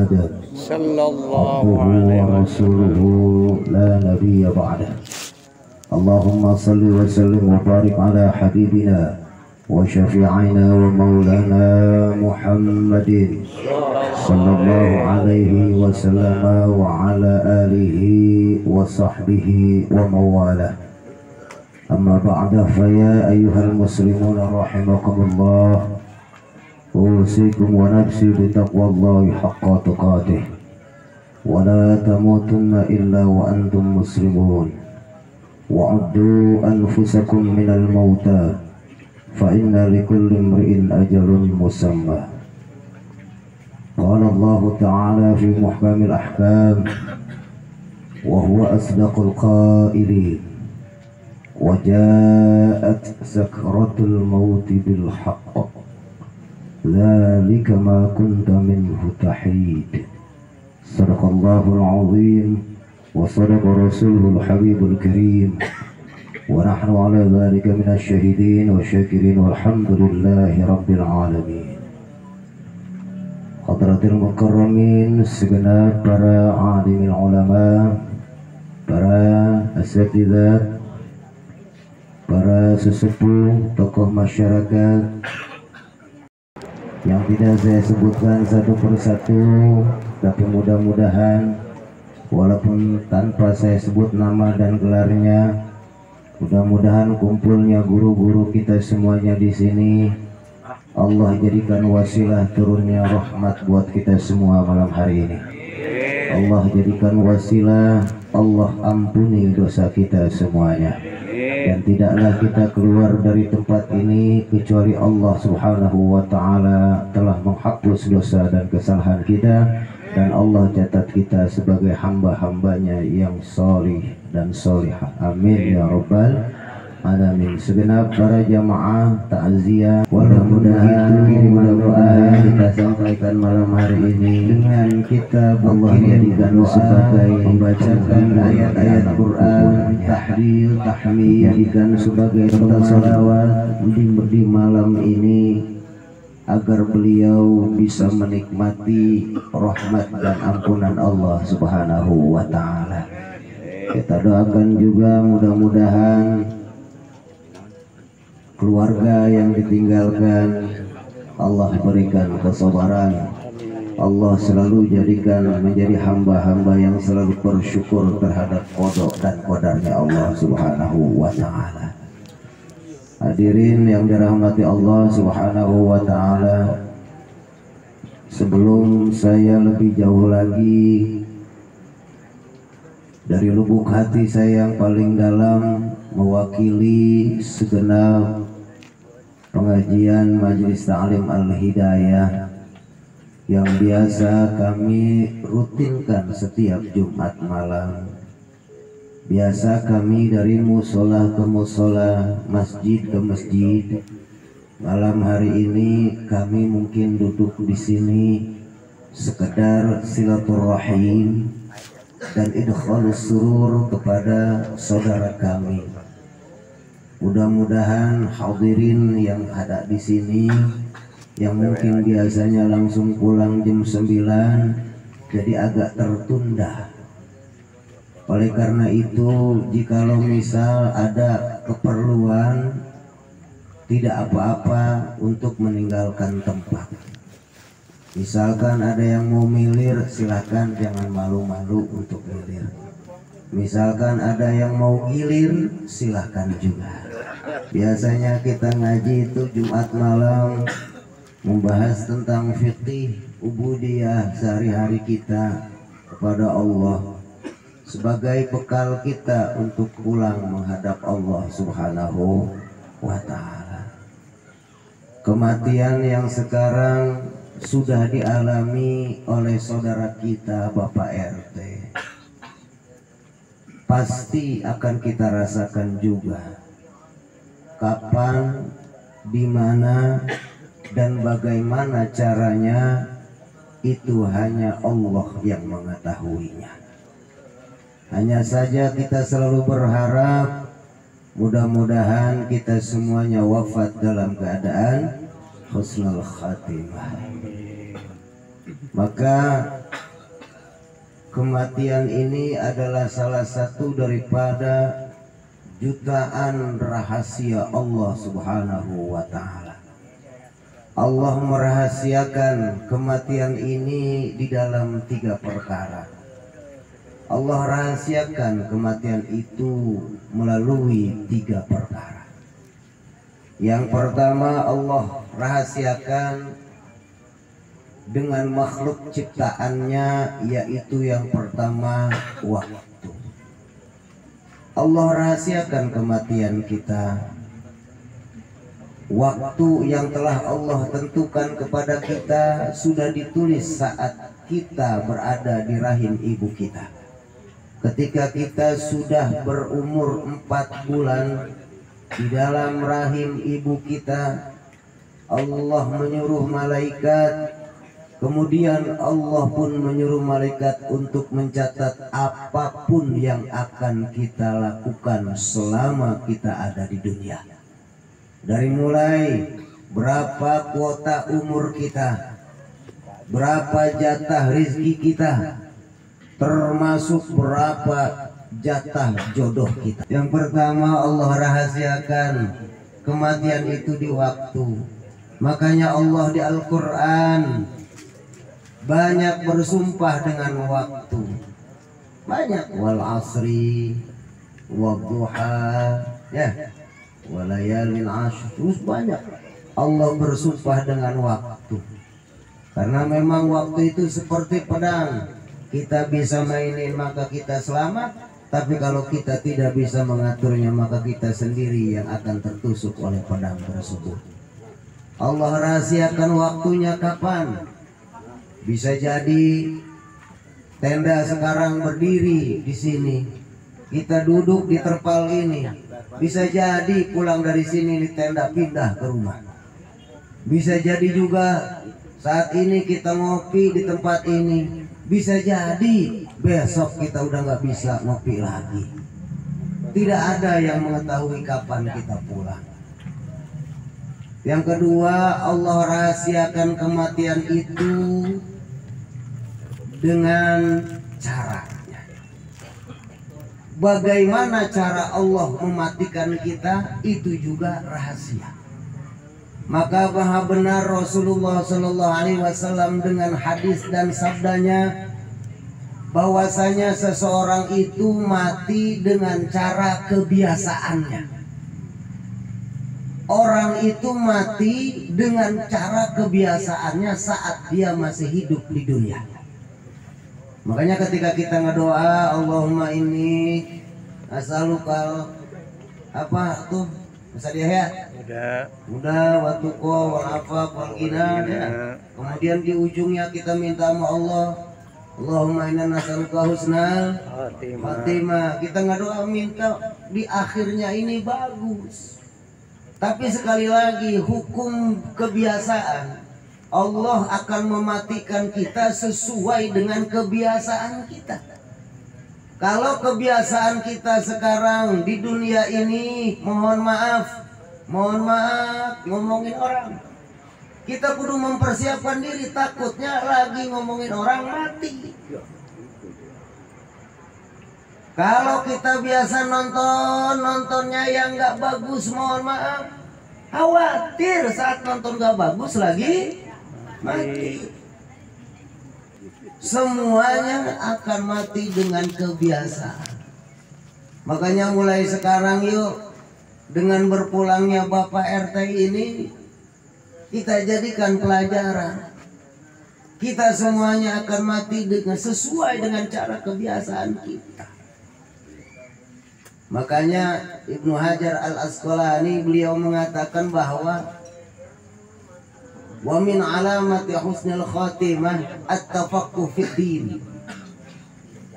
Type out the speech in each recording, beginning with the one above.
محمدا صلى الله عبده عليه ورسوله لا نبي بعده. اللهم صل وسلم وبارك على حبيبنا وشفيعنا ومولانا محمد صلى الله عليه وسلم وعلى آله وصحبه ومواله. أما بعد فيا أيها المسلمون رحمكم الله، أوصيكم ونفسي بتقوى الله حق تقاته ولا تموتن إلا وأنتم مسلمون، وعدوا أنفسكم من الموتى فإن لكل امرئ أجل مسمى. قال الله تعالى في محكم الأحكام وهو أصدق القائلين: وجاءت سكرة الموت بالحق ذلك ما كنت منه تحيد. صدق الله العظيم وصدق رسوله الحبيب الكريم، ونحن على ذلك من الشهيدين والشاكرين والحمد لله رب العالمين. Hadratil mukarramin, segenap para alimin ulama, para asatidzah, para sesepuh, tokoh masyarakat yang tidak saya sebutkan satu persatu, tapi mudah-mudahan walaupun tanpa saya sebut nama dan gelarnya, mudah-mudahan kumpulnya guru-guru kita semuanya di sini Allah jadikan wasilah turunnya rahmat buat kita semua malam hari ini. Allah jadikan wasilah, Allah ampuni dosa kita semuanya. Dan tidaklah kita keluar dari tempat ini kecuali Allah Subhanahu wa Ta'ala telah menghapus dosa dan kesalahan kita, dan Allah catat kita sebagai hamba-hambanya yang solih dan solihah. Amin ya rabbal alamin. Segenap para jamaah takziah, mudah-mudahan doa kita sampaikan malam hari ini dengan kita Allah jadikan sebagai membacakan ayat-ayat Quran, tahlil, tahmid, jadikan sebagai salawat di malam ini, agar beliau bisa menikmati rahmat dan ampunan Allah Subhanahu wa Ta'ala. Kita doakan juga mudah-mudahan keluarga yang ditinggalkan Allah berikan kesabaran, Allah selalu jadikan menjadi hamba-hamba yang selalu bersyukur terhadap qada dan qadarnya Allah Subhanahu wa Ta'ala. Hadirin yang dirahmati Allah Subhanahu wa Ta'ala, sebelum saya lebih jauh lagi, dari lubuk hati saya yang paling dalam mewakili segenap pengajian Majelis Ta'lim Al-Hidayah yang biasa kami rutinkan setiap Jumat malam. Biasa kami dari musola ke musola, masjid ke masjid. Malam hari ini kami mungkin duduk di sini sekedar silaturahim dan idkhalus surur kepada saudara kami. Mudah-mudahan hadirin yang ada di sini yang mungkin biasanya langsung pulang jam 9 jadi agak tertunda. Oleh karena itu, jikalau misal ada keperluan, tidak apa-apa untuk meninggalkan tempat. Misalkan ada yang mau milir, silahkan, jangan malu-malu untuk milir. Misalkan ada yang mau gilir, silahkan juga. Biasanya kita ngaji itu Jumat malam membahas tentang fikih ubudiyah sehari-hari kita kepada Allah sebagai bekal kita untuk pulang menghadap Allah Subhanahu wa Ta'ala. Kematian yang sekarang sudah dialami oleh saudara kita Bapak RT, pasti akan kita rasakan juga. Kapan, di mana, dan bagaimana caranya, itu hanya Allah yang mengetahuinya. Hanya saja kita selalu berharap mudah-mudahan kita semuanya wafat dalam keadaan husnul khatimah. Maka kematian ini adalah salah satu daripada jutaan rahasia Allah Subhanahu wa Ta'ala. Allah merahasiakan kematian ini di dalam 3 perkara. Allah rahasiakan kematian itu melalui 3 perkara. Yang pertama, Allah rahasiakan dengan makhluk ciptaannya, yaitu yang pertama waktu. Allah rahasiakan kematian kita. Waktu yang telah Allah tentukan kepada kita sudah ditulis saat kita berada di rahim ibu kita. Ketika kita sudah berumur 4 bulan di dalam rahim ibu kita, Allah menyuruh malaikat, kemudian Allah pun menyuruh malaikat untuk mencatat apapun yang akan kita lakukan selama kita ada di dunia. Dari mulai berapa kuota umur kita, berapa jatah rezeki kita, termasuk berapa jatah jodoh kita. Yang pertama, Allah rahasiakan kematian itu di waktu. Makanya Allah di Al-Quran banyak bersumpah dengan waktu. Banyak, wal asri wadduha, ya, walayalin ashr, terus banyak Allah bersumpah dengan waktu. Karena memang waktu itu seperti pedang. Kita bisa mainin maka kita selamat, tapi kalau kita tidak bisa mengaturnya maka kita sendiri yang akan tertusuk oleh pedang tersebut. Allah rahasiakan waktunya kapan. Bisa jadi tenda sekarang berdiri di sini, kita duduk di terpal ini. Bisa jadi pulang dari sini di tenda pindah ke rumah. Bisa jadi juga saat ini kita ngopi di tempat ini. Bisa jadi besok kita udah nggak bisa ngopi lagi. Tidak ada yang mengetahui kapan kita pulang. Yang kedua, Allah rahasiakan kematian itu dengan caranya. Bagaimana cara Allah mematikan kita itu juga rahasia. Maka bahwa benar Rasulullah Shallallahu Alaihi Wasallam dengan hadis dan sabdanya bahwasanya seseorang itu mati dengan cara kebiasaannya. Orang itu mati dengan cara kebiasaannya saat dia masih hidup di dunia. Makanya ketika kita ngedoa, Allahumma inni as'aluka apa tuh? Bisa dia ya? Udah waktu ko wal afaq wal ghina ya. Kemudian di ujungnya kita minta sama Allah, Allahumma inna nas'aluka husnal khatimah. Kita ngedoa minta di akhirnya ini bagus. Tapi sekali lagi, hukum kebiasaan, Allah akan mematikan kita sesuai dengan kebiasaan kita. Kalau kebiasaan kita sekarang di dunia ini, mohon maaf ngomongin orang, kita kudu mempersiapkan diri, takutnya lagi ngomongin orang mati. Kalau kita biasa nontonnya yang nggak bagus, mohon maaf, khawatir saat nonton nggak bagus lagi mati. Semuanya akan mati dengan kebiasaan. Makanya mulai sekarang yuk, dengan berpulangnya Bapak RT ini, kita jadikan pelajaran. Kita semuanya akan mati dengan sesuai dengan cara kebiasaan kita. Makanya Ibnu Hajar Al-Asqalani beliau mengatakan bahwa wa min alamati husnil khatimah at-tafaqquh fid din.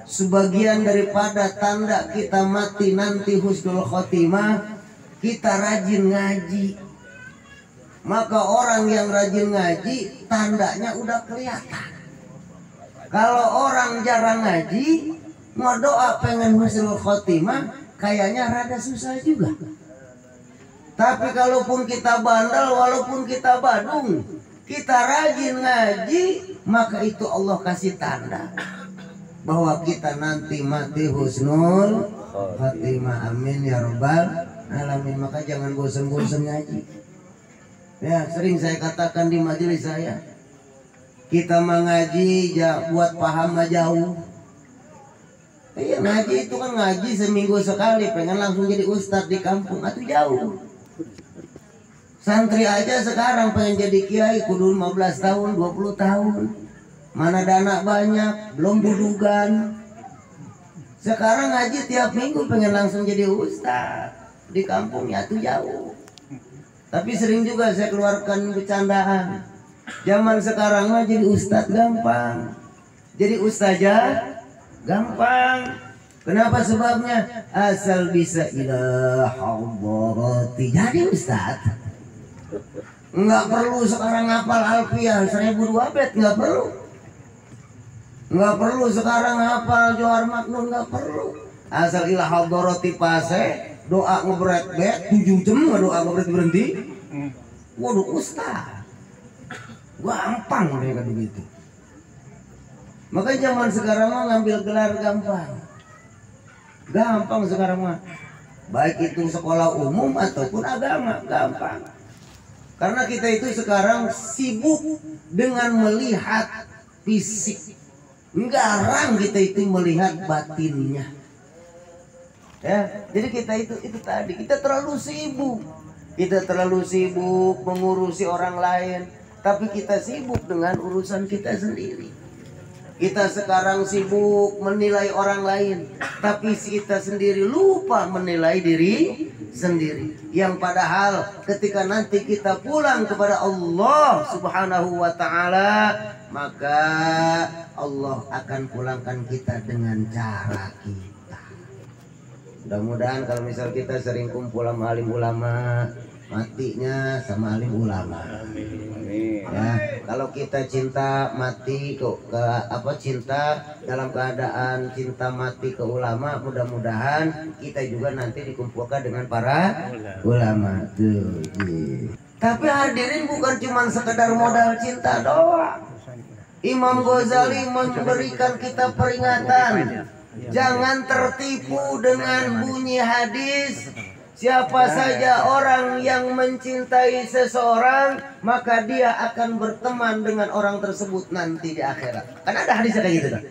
Sebagian daripada tanda kita mati nanti husnul khatimah, kita rajin ngaji. Maka orang yang rajin ngaji tandanya udah kelihatan. Kalau orang jarang ngaji, mau doa pengen husnul khatimah, kayaknya rada susah juga. Tapi kalaupun kita bandel, walaupun kita badung, kita rajin ngaji, maka itu Allah kasih tanda. bahwa kita nanti mati husnul khatimah. Amin ya rabbal alamin. Maka jangan bosan-bosan ngaji. Ya, sering saya katakan di majelis saya, kita mengaji ya buat paham jauh. Iya, ngaji itu kan ngaji seminggu sekali, pengen langsung jadi ustadz di kampung, atau jauh. Santri aja sekarang pengen jadi kiai kudu 15 tahun, 20 tahun. Mana dana banyak, belum budugan. Sekarang ngaji tiap minggu pengen langsung jadi ustadz di kampung, ya tuh jauh. Tapi sering juga saya keluarkan bercandaan. Zaman sekarang mah jadi ustadz gampang, jadi ustazah gampang. Kenapa sebabnya? Asal bisa ilah hadarati jadi ustadz. Nggak perlu sekarang ngapal alfiah 1002 bait, nggak perlu. Nggak perlu sekarang ngapal Johar Maknun, nggak perlu. Asal ilah hadarati pase, doa ngebret bet 7 jam, doa ngebret berhenti. Waduh ustaz, gampang mereka begitu. Makanya zaman sekarang mah ngambil gelar gampang. Gampang sekarang mah. Baik itu sekolah umum ataupun agama, gampang. Karena kita itu sekarang sibuk dengan melihat fisik. Jarang kita itu melihat batinnya. Ya, jadi kita itu tadi kita terlalu sibuk. Kita terlalu sibuk mengurusi orang lain, tapi kita sibuk dengan urusan kita sendiri. Kita sekarang sibuk menilai orang lain, tapi kita sendiri lupa menilai diri sendiri. Yang padahal ketika nanti kita pulang kepada Allah Subhanahu wa ta'ala, maka Allah akan pulangkan kita dengan cara kita. Mudah-mudahan kalau misal kita sering kumpul sama alim ulama, matinya sama alim ulama. Amin. Ya, kalau kita cinta mati cinta dalam keadaan cinta mati ke ulama, mudah-mudahan kita juga nanti dikumpulkan dengan para ulama. Tuh. Tapi hadirin, bukan cuma sekedar modal cinta doang. Imam Ghazali memberikan kita peringatan, jangan tertipu dengan bunyi hadis. Siapa saja orang yang mencintai seseorang, maka dia akan berteman dengan orang tersebut nanti di akhirat. Kan ada hadisnya kayak gitu kan?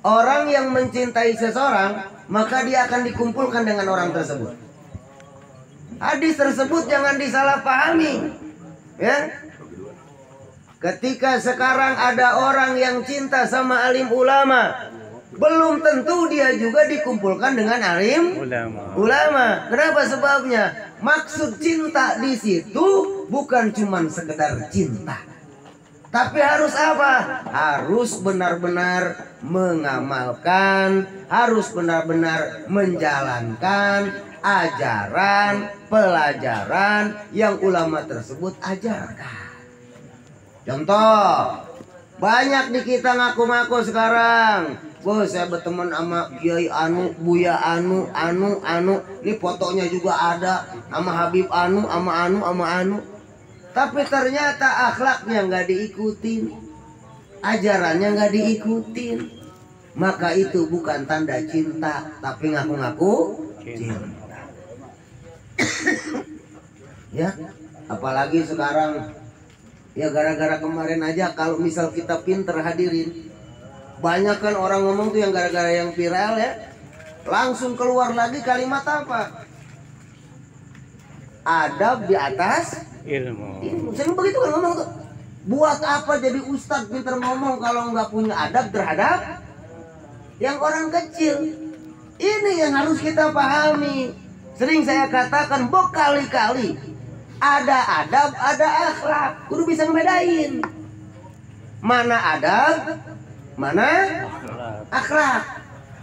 Orang yang mencintai seseorang, maka dia akan dikumpulkan dengan orang tersebut. Hadis tersebut jangan disalahpahami. Ya. Ketika sekarang ada orang yang cinta sama alim ulama, belum tentu dia juga dikumpulkan dengan alim ulama. Kenapa sebabnya? Maksud cinta di situ bukan cuma sekedar cinta, tapi harus apa? Harus benar-benar mengamalkan, harus benar-benar menjalankan ajaran, pelajaran yang ulama tersebut ajarkan. Contoh, banyak di kita ngaku-ngaku sekarang, bos saya berteman sama Kiai Anu, Buya Anu. Ini fotonya juga ada sama Habib Anu, sama Anu. Tapi ternyata akhlaknya nggak diikutin, ajarannya nggak diikutin. Maka itu bukan tanda cinta, tapi ngaku-ngaku cinta. Ya, apalagi sekarang. Ya gara-gara kemarin aja, kalau misal kita pinter hadirin, banyak kan orang ngomong tuh yang gara-gara yang viral ya, langsung keluar lagi kalimat apa? Adab di atas ilmu. Sering begitu kan ngomong tuh. Buat apa jadi ustadz pinter ngomong kalau nggak punya adab terhadap yang orang kecil? Ini yang harus kita pahami. Sering saya katakan berkali-kali, ada adab, ada akhlak. Kudu bisa ngebedain mana adab, mana akhlak.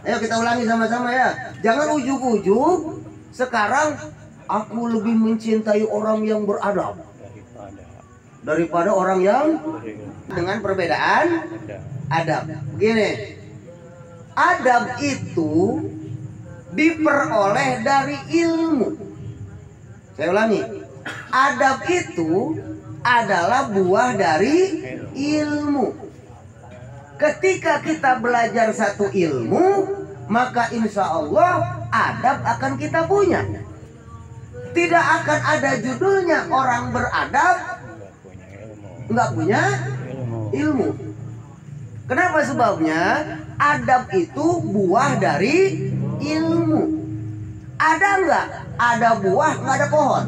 Ayo kita ulangi sama-sama ya. Jangan ujuk-ujuk sekarang aku lebih mencintai orang yang beradab daripada orang yang dengan perbedaan adab. Begini, adab itu diperoleh dari ilmu. Saya ulangi, adab itu adalah buah dari ilmu. ketika kita belajar satu ilmu, maka insya Allah adab akan kita punya. Tidak akan ada judulnya orang beradab nggak punya ilmu. Kenapa sebabnya? Adab itu buah dari ilmu. Ada nggak? Ada buah nggak ada pohon?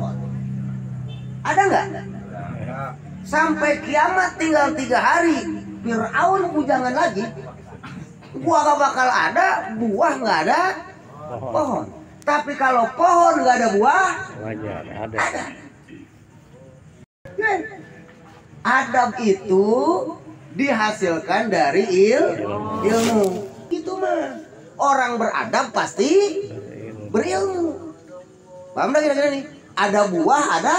Ada nggak? Sampai kiamat tinggal 3 hari, Fir'aun bujangan lagi. Gua gak bakal ada buah, nggak ada pohon. Tapi kalau pohon nggak ada buah, ada. Adab itu dihasilkan dari ilmu. Itu mah orang beradab pasti berilmu. Paham dah kira-kira nih? Ada buah, ada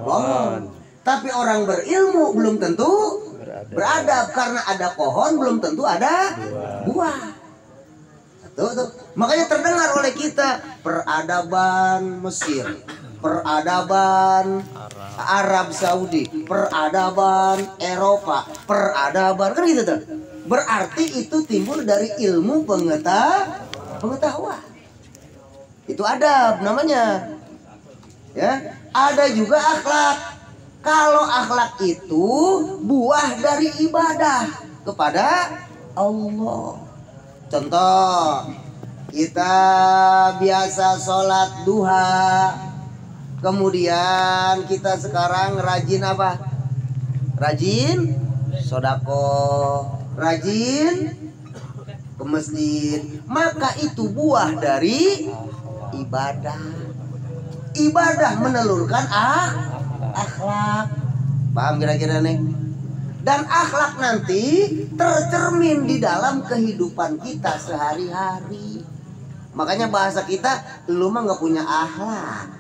pohon. Tapi orang berilmu belum tentu beradab, karena ada pohon belum tentu ada buah. Tuh. Makanya terdengar oleh kita peradaban Mesir, peradaban Arab Saudi, peradaban Eropa, peradaban kan gitu tuh. Berarti itu timbul dari ilmu pengetahuan. Itu adab namanya. Ya, ada juga akhlak. Kalau akhlak itu buah dari ibadah kepada Allah. Contoh, kita biasa sholat duha, kemudian kita sekarang rajin apa? Rajin sodako, rajin ke masjid. Maka itu buah dari ibadah. Ibadah menelurkan akhlak. Paham kira-kira nih? Dan akhlak nanti tercermin di dalam kehidupan kita sehari-hari. Makanya bahasa kita, lu mah nggak punya akhlak.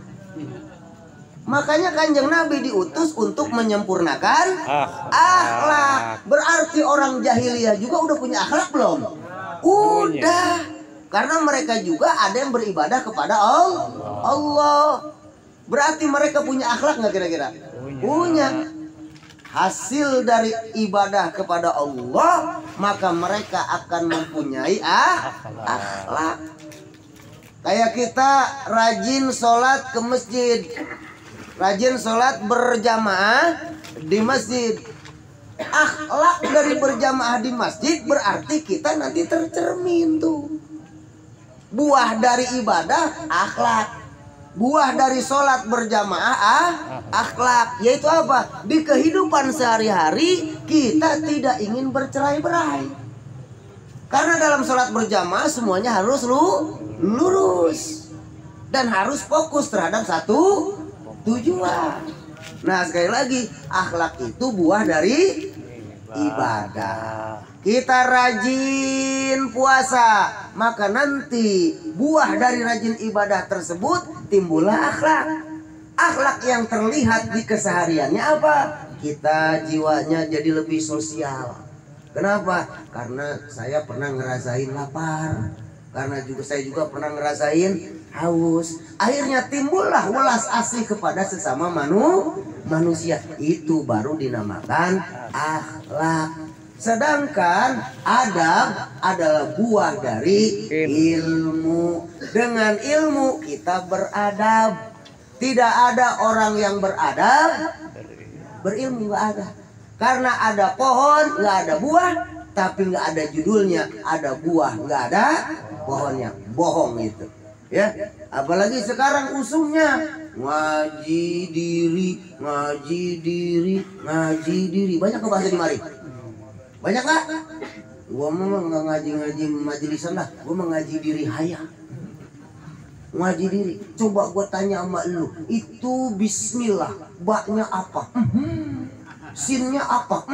Makanya Kanjeng Nabi diutus untuk menyempurnakan akhlak. Berarti orang jahiliyah juga udah punya akhlak belum? Udah. Karena mereka juga ada yang beribadah kepada Allah. Berarti mereka punya akhlak nggak kira-kira? Punya. Hasil dari ibadah kepada Allah, maka mereka akan mempunyai akhlak. Kayak kita rajin sholat ke masjid, rajin sholat berjamaah di masjid. Akhlak dari berjamaah di masjid berarti kita nanti tercermin tuh. Buah dari ibadah akhlak. Buah dari sholat berjamaah akhlak. Yaitu apa? Di kehidupan sehari-hari kita tidak ingin bercerai-berai. Karena dalam sholat berjamaah semuanya harus lurus. Dan harus fokus terhadap satu tujuan. Nah sekali lagi, akhlak itu buah dari ibadah. Kita rajin puasa, maka nanti buah dari rajin ibadah tersebut timbullah akhlak. Akhlak yang terlihat di kesehariannya apa? Kita jiwanya jadi lebih sosial. Kenapa? Karena saya pernah ngerasain lapar, karena saya juga pernah ngerasain haus. Akhirnya timbullah welas asih kepada sesama manusia. Itu baru dinamakan akhlak. Sedangkan adab adalah buah dari ilmu. Dengan ilmu kita beradab. Tidak ada orang yang beradab berilmu, nggak ada. Karena ada pohon nggak ada buah, tapi nggak ada judulnya. Ada buah nggak ada pohonnya. Bohong itu. Ya, apalagi sekarang usumnya ngaji diri. Banyak ke bahasa di mari. Banyak nggak? Gua mah nggak ngaji majelisan lah. Gua mengaji diri haya. Ngaji diri. Coba gua tanya sama lu, itu bismillah, baknya apa? Sinnya apa?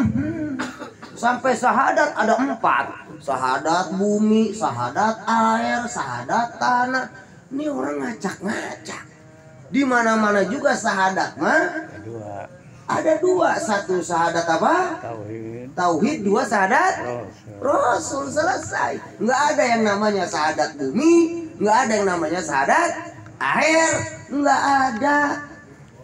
Sampai syahadat ada 4. Syahadat bumi, syahadat air, syahadat tanah. Ini orang ngacak-ngacak. Di mana-mana juga syahadat mah ada 2. 1 syahadat apa? Tauhid. 2 syahadat Rasul. Selesai. Nggak ada yang namanya syahadat bumi, nggak ada yang namanya syahadat air, nggak ada.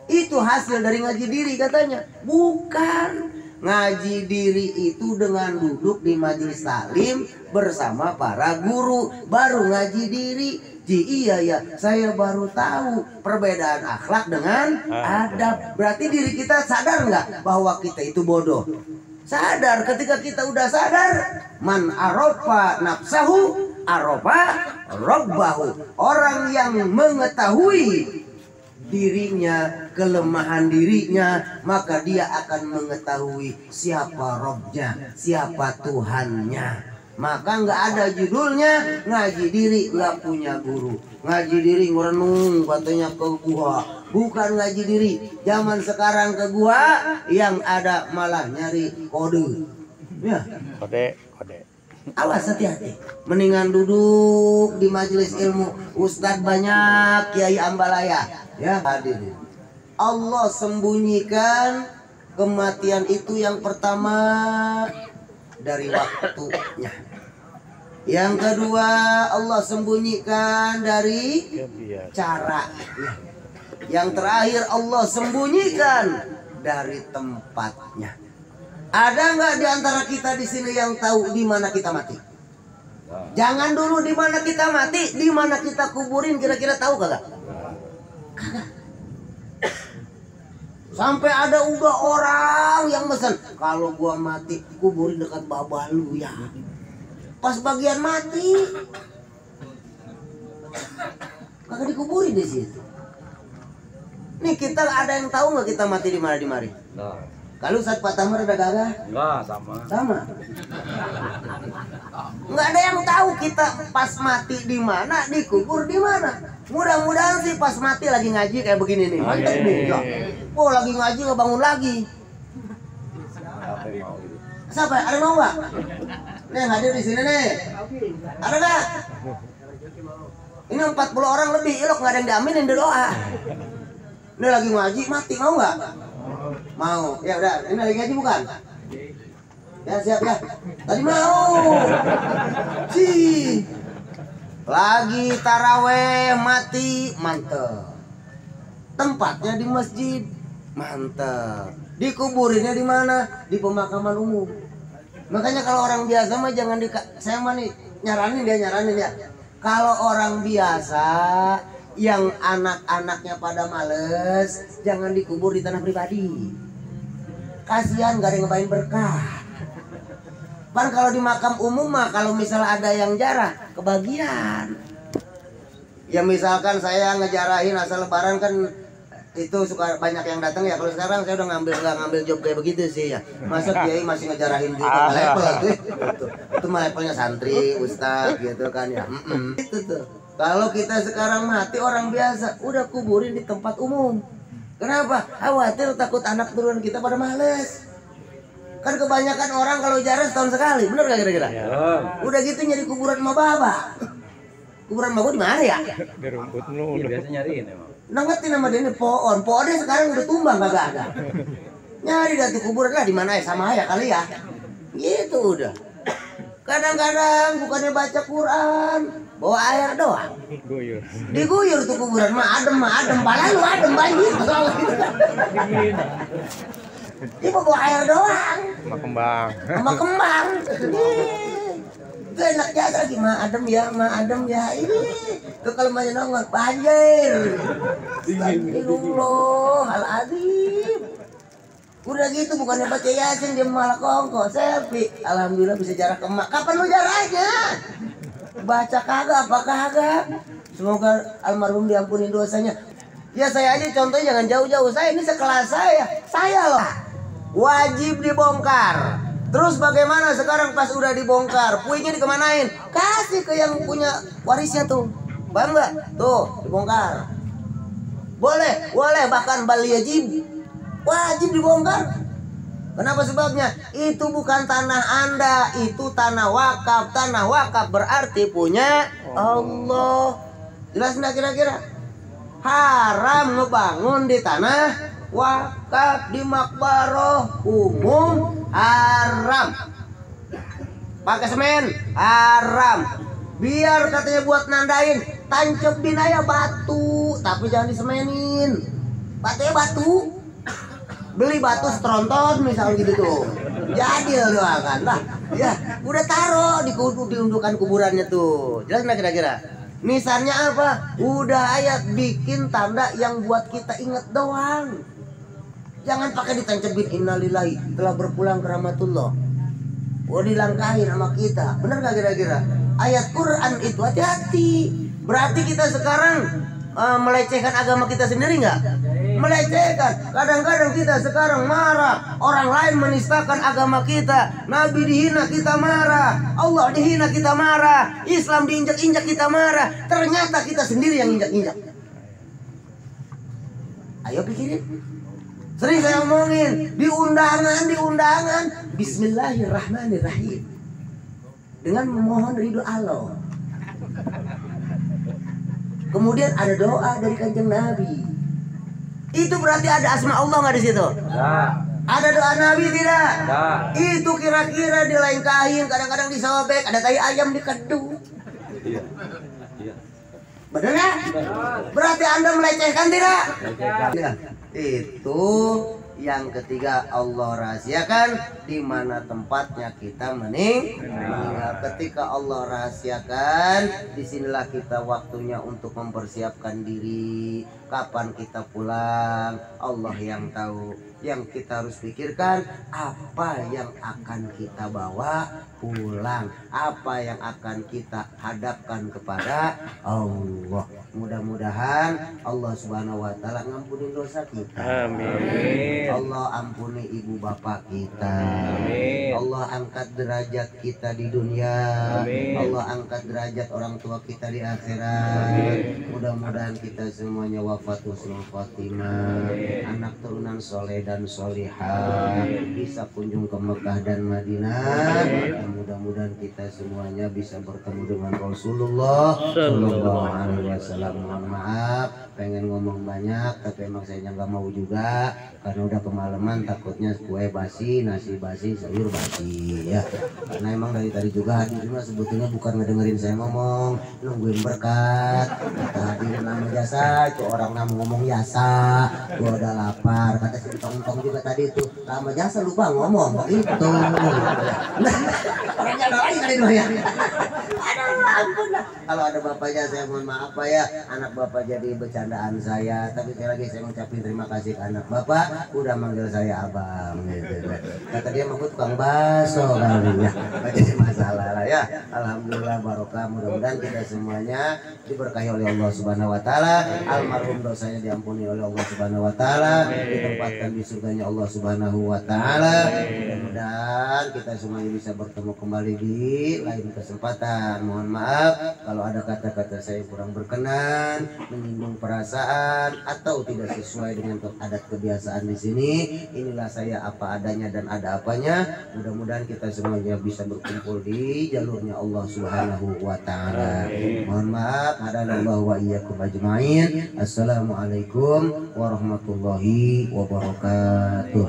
Itu hasil dari ngaji diri katanya. Bukan. Ngaji diri itu dengan duduk di majelis taklim bersama para guru, baru ngaji diri. Iya ya, saya baru tahu perbedaan akhlak dengan adab. Berarti diri kita sadar nggak bahwa kita itu bodoh? Sadar. Ketika kita udah sadar, man arofa nafsahu arofa robbahu. Orang yang mengetahui dirinya, kelemahan dirinya, maka dia akan mengetahui siapa Robnya, siapa Tuhannya. Maka nggak ada judulnya ngaji diri nggak punya guru, ngaji diri merenung katanya ke gua. Bukan ngaji diri. Zaman sekarang ke gua yang ada malah nyari kode. Ya. Kode. Awas, hati-hati. Mendingan duduk di majelis ilmu. Ustadz banyak, kiai ambalaya. Ya, hadirin. Allah sembunyikan kematian itu yang pertama dari waktunya. Yang kedua, Allah sembunyikan dari caranya. Yang terakhir, Allah sembunyikan dari tempatnya. Ada nggak di antara kita di sini yang tahu di mana kita mati? Jangan dulu di mana kita mati, di mana kita kuburin, kira-kira tahu kagak? Kagak. Sampai ada udah orang yang pesan, kalau gua mati kuburin dekat babalu ya. Pas bagian mati kagak dikuburin di situ. Nih kita ada yang tahu nggak kita mati di mana di mari? Kalau saat Pak Tamar ada gagah? Enggak, sama. Enggak ada yang tahu kita pas mati di mana, dikubur di mana. Mudah-mudahan sih pas mati lagi ngaji kayak begini nih. Mantap nih. Ya. Oh, lagi ngaji nggak bangun lagi. Siapa? Ada mau nggak? Nih yang hadir di sini nih. Ada nggak? Ini 40 orang lebih, ilok nggak ada yang diaminin di doa. Ini lagi ngaji mati, mau nggak? Mau. Ya udah, ini lagi ngaji bukan? Ya siap ya. Tadi mau. Sih. Lagi taraweh mati, mantep. Tempatnya di masjid, mantep. Dikuburinnya di mana? Di pemakaman umum. Makanya kalau orang biasa mah jangan saya mah nih nyaranin ya. Kalau orang biasa yang anak-anaknya pada males, jangan dikubur di tanah pribadi. Kasihan gak ada yang ngapain berkah. Kan kalau di makam umum mah kalau misalnya ada yang jarah, kebagian. Ya misalkan saya ngejarahin asal lebaran kan itu suka banyak yang datang ya. Kalau sekarang saya udah nggak ngambil job kayak begitu sih ya. Masa kiai masih ngejarahin juga level tuh. Itu mah levelnya santri, ustaz gitu kan ya. Itu tuh. Kalau kita sekarang mati orang biasa, udah kuburin di tempat umum. Kenapa? Khawatir takut anak turunan kita pada males. Kan kebanyakan orang kalau jarang setahun sekali, bener gak kira-kira? Ya. Udah gitu nyari kuburan sama baba. Kuburan baba di mana ya? Di rumput lu. Biasa nyariin emang. Nangetin sama dia ini pohon dia sekarang udah tumbang kagak ada. Nyari dari kuburan lah di mana ya sama ya kali ya. Gitu udah. Kadang-kadang bukannya baca Quran, bawa air doang. Diguyur tuh kuburan mah adem, pala lu adem banjir. Dia bawa air doang. Sama kembang. Itu enak jasa lagi mah adem ya. Ini tuh kalau mau nongol banjir. Astagfirullahaladzim. Udah gitu bukannya baca Yasin dia malah kongko selfie. Alhamdulillah bisa jarak ke emak. Kapan lu jaraknya? Baca kagak apa kagak. Semoga almarhum diampuni dosanya. Ya saya aja contohnya jangan jauh-jauh. Saya ini sekelas saya loh. Wajib dibongkar. Terus bagaimana sekarang pas udah dibongkar? Puinya dikemanain? Kasih ke yang punya warisnya tuh. Paham nggak? Tuh dibongkar. Boleh bahkan wajib dibongkar. Kenapa sebabnya? Itu bukan tanah Anda, itu tanah wakaf. Tanah wakaf berarti punya Allah. Jelas nggak kira-kira? Haram ngebangun di tanah wakaf, di makbaroh umum haram. Pakai semen haram. Biar katanya buat nandain, tancapin aja batu, tapi jangan disemenin. Batunya batu. beli batu setronton misalnya gitu tuh, jadil doang kan lah. Ya udah taruh di undukan kuburannya tuh, jelas nggak kira-kira? Misalnya apa? Udah ayat bikin tanda yang buat kita ingat doang. Jangan pakai ditancapin innalillahi telah berpulang ke rahmatullah. Oh dilangkahin sama kita, bener gak kira-kira? Ayat Quran itu hati-hati. Berarti kita sekarang melecehkan agama kita sendiri nggak? Melecehkan. Kadang-kadang kita sekarang marah, orang lain menistakan agama kita, Nabi dihina kita marah, Allah dihina kita marah, Islam diinjak-injak kita marah. Ternyata kita sendiri yang injak-injak. Ayo pikirin. Sering saya omongin di undangan Bismillahirrahmanirrahim dengan memohon ridho Allah. Kemudian ada doa dari kanjeng Nabi. Itu berarti ada asma Allah nggak di situ? Ada doa Nabi tidak? Itu kira-kira dilengkahin, kadang-kadang disobek, ada tai ayam dikeduk. Benar nggak? Berarti Anda melecehkan tidak? Itu yang ketiga, Allah rahasiakan di mana tempatnya kita meninggal. Ketika Allah rahasiakan, disinilah kita waktunya untuk mempersiapkan diri. Kapan kita pulang, Allah yang tahu. Yang kita harus pikirkan, apa yang akan kita bawa pulang, apa yang akan kita hadapkan kepada Allah. Mudah-mudahan Allah Subhanahu wa Ta'ala ngampuni dosa kita. Amin. Allah ampuni ibu bapak kita. Amin. Allah angkat derajat kita di dunia. Amin. Allah angkat derajat orang tua kita di akhirat. Mudah-mudahan kita semuanya wafat husnul khotimah, anak turunan soleh dan solihah, bisa kunjung ke Mekah dan Madinah. Dan mudah-mudahan kita semuanya bisa bertemu dengan Rasulullah Sallallahu Alaihi Wasallam. Mohon maaf, pengen ngomong banyak, tapi emang saya nggak mau juga karena udah kemalaman, takutnya kue basi, nasi basi, sayur basi ya. Karena emang dari tadi juga hadir cuma sebetulnya bukan ngedengerin saya ngomong, nungguin berkat. Kita hadirin nama jasa, itu orang nama ngomong jasa, gua udah lapar. Kata si tong-tong juga tadi itu, nama jasa lupa ngomong gitu. Orangnya ada lagi kali ya. Aduh ampun lah. Kalau ada bapaknya saya mohon maaf Pak ya, anak bapak jadi bercandaan saya, tapi sekali lagi saya ngucapin terima kasih ke anak bapak udah manggil saya abang gitu. Kata dia mau tukang bakso kali ya, jadi masalah lah ya. Alhamdulillah barokah, mudah-mudahan kita semuanya diberkahi oleh Allah Subhanahu wa Ta'ala, almarhum dosanya diampuni oleh Allah Subhanahu wa Ta'ala, ditempatkan di surganya Allah Subhanahu wa Ta'ala. Mudah-mudahan kita semuanya bisa bertemu kembali di lain kesempatan. Mohon maaf kalau ada kata-kata saya kurang berkenan, menyinggung perasaan atau tidak sesuai dengan adat kebiasaan di sini. Inilah saya apa adanya dan ada apanya. Mudah-mudahan kita semuanya bisa berkumpul di jalurnya Allah Subhanahu wa Ta'ala. Mohon maaf, hadanallahu wa iyyakum ajmain. Assalamualaikum warahmatullahi wabarakatuh.